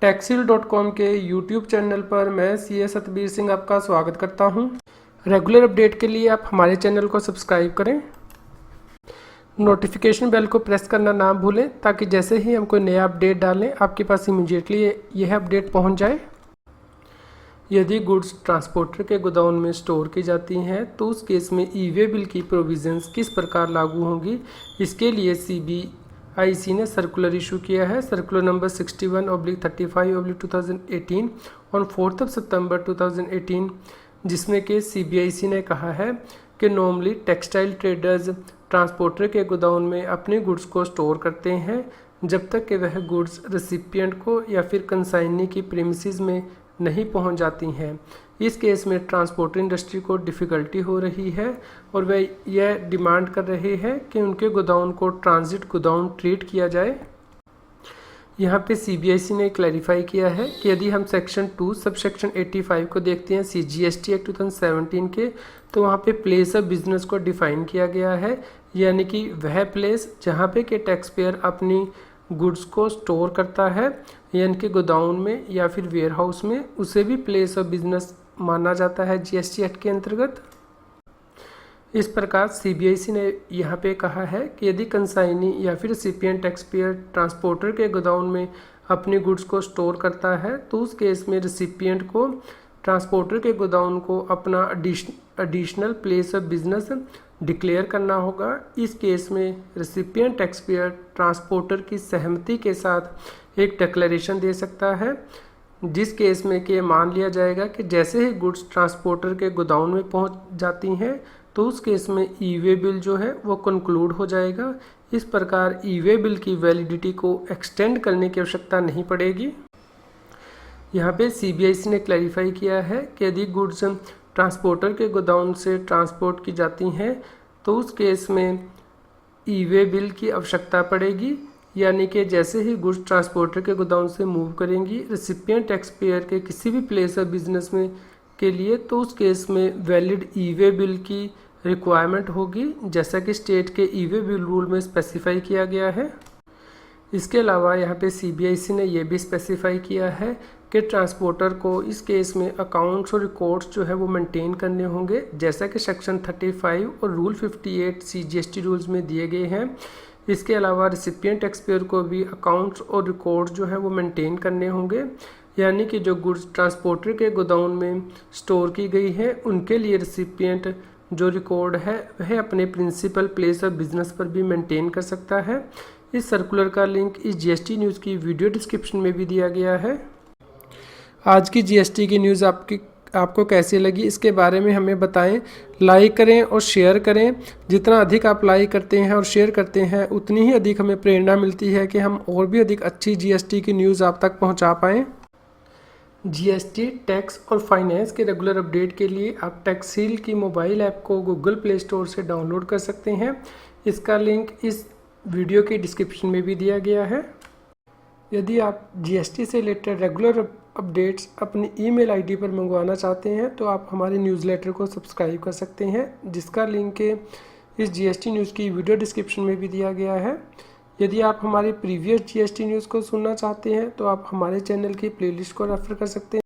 Taxil.com के YouTube channel पर मैं सीए सतबीर सिंह आपका स्वागत करता हूं। रेगुलर अपडेट के लिए आप हमारे चैनल को सब्सक्राइब करें, नोटिफिकेशन बेल को प्रेस करना ना भूलें ताकि जैसे ही हम कोई नया अपडेट डालें आपके पास इमीडिएटली यह अपडेट पहुंच जाए। यदि गुड्स ट्रांसपोर्टर के गोदाउन में स्टोर की जाती हैं तो उस केस में ई वे बिल की प्रोविजंस किस प्रकार लागू होंगी, इसके लिए CBIC ने सर्कुलर इशू किया है। सर्कुलर नंबर 61/35/2018 ऑन 4 सितंबर 2018, जिसमें कि CBIC ने कहा है कि नॉर्मली टेक्सटाइल ट्रेडर्स ट्रांसपोर्टर के गोदाउन में अपने गुड्स को स्टोर करते हैं जब तक कि वह गुड्स रेसिपिएंट को या फिर कंसाइनी की प्रीमिसेस में नहीं पहुंच जाती हैं। इस केस में ट्रांसपोर्टर इंडस्ट्री को डिफ़िकल्टी हो रही है और वे यह डिमांड कर रहे हैं कि उनके गोदाउन को ट्रांजिट गोदाउन ट्रीट किया जाए। यहाँ पे CBIC ने क्लैरिफाई किया है कि यदि हम सेक्शन 2 सबसेक्शन 85 को देखते हैं CGST एक्ट 2017 के, तो वहाँ पे प्लेस ऑफ बिजनेस को डिफाइन किया गया है, यानी कि वह प्लेस जहाँ पे कि टैक्स पेयर अपनी गुड्स को स्टोर करता है यानी कि गोदाउन में या फिर वेयर हाउस में, उसे भी प्लेस ऑफ बिजनेस माना जाता है GST एक्ट के अंतर्गत। इस प्रकार CBIC ने यहाँ पे कहा है कि यदि कंसाइनी या फिर रेसिपिएंट टैक्स पेयर ट्रांसपोर्टर के गोदाउन में अपने गुड्स को स्टोर करता है तो उस केस में रेसिपिएंट को ट्रांसपोर्टर के गोदाउन को अपना additional place of business declare करना होगा। इस केस में रेसिपिएंट टैक्स पेयर ट्रांसपोर्टर की सहमति के साथ एक डिक्लेरेशन दे सकता है, जिस केस में कि मान लिया जाएगा कि जैसे ही गुड्स ट्रांसपोर्टर के गोदाउन में पहुंच जाती हैं तो उस केस में ई वे बिल जो है वो कंक्लूड हो जाएगा। इस प्रकार ई वे बिल की वैलिडिटी को एक्सटेंड करने की आवश्यकता नहीं पड़ेगी। यहाँ पे CBIC ने क्लैरिफाई किया है कि यदि गुड्स ट्रांसपोर्टर के गोदाउन से ट्रांसपोर्ट की जाती हैं तो उस केस में ई वे बिल की आवश्यकता पड़ेगी, यानी कि जैसे ही गुड्स ट्रांसपोर्टर के गोदाउन से मूव करेंगी रेसिपिएंट टैक्स पेयर के किसी भी प्लेस ऑफ बिजनेस में के लिए, तो उस केस में वैलिड ई वे बिल की रिक्वायरमेंट होगी, जैसा कि स्टेट के ई वे बिल रूल में स्पेसिफाई किया गया है। इसके अलावा यहाँ पे CBIC ने यह भी स्पेसिफाई किया है कि ट्रांसपोर्टर को इस केस में अकाउंट्स और रिकॉर्ड्स जो है वो मेंटेन करने होंगे, जैसा कि सेक्शन 35 और रूल 58 CGST रूल्स में दिए गए हैं। इसके अलावा रेसिपिएंट टैक्स पेयर को भी अकाउंट्स और रिकॉर्ड्स जो है वो मेंटेन करने होंगे, यानी कि जो गुड्स ट्रांसपोर्टर के गोदाउन में स्टोर की गई है उनके लिए रेसिपिएंट जो रिकॉर्ड है वह अपने प्रिंसिपल प्लेस ऑफ बिजनेस पर भी मेंटेन कर सकता है। इस सर्कुलर का लिंक इस GST न्यूज़ की वीडियो डिस्क्रिप्शन में भी दिया गया है। आज की GST की न्यूज़ आपको कैसी लगी इसके बारे में हमें बताएं। लाइक करें और शेयर करें। जितना अधिक आप लाइक करते हैं और शेयर करते हैं उतनी ही अधिक हमें प्रेरणा मिलती है कि हम और भी अधिक अच्छी GST की न्यूज़ आप तक पहुंचा पाएँ। GST टैक्स और फाइनेंस के रेगुलर अपडेट के लिए आप टैक्सील की मोबाइल ऐप को गूगल प्ले स्टोर से डाउनलोड कर सकते हैं। इसका लिंक इस वीडियो के डिस्क्रिप्शन में भी दिया गया है। यदि आप GST से रिलेटेड रेगुलर अपडेट्स अपनी ईमेल ID पर मंगवाना चाहते हैं तो आप हमारे न्यूज़लेटर को सब्सक्राइब कर सकते हैं, जिसका लिंक इस GST न्यूज़ की वीडियो डिस्क्रिप्शन में भी दिया गया है। यदि आप हमारी प्रीवियस GST न्यूज़ को सुनना चाहते हैं तो आप हमारे चैनल की प्लेलिस्ट को रेफ़र कर सकते हैं।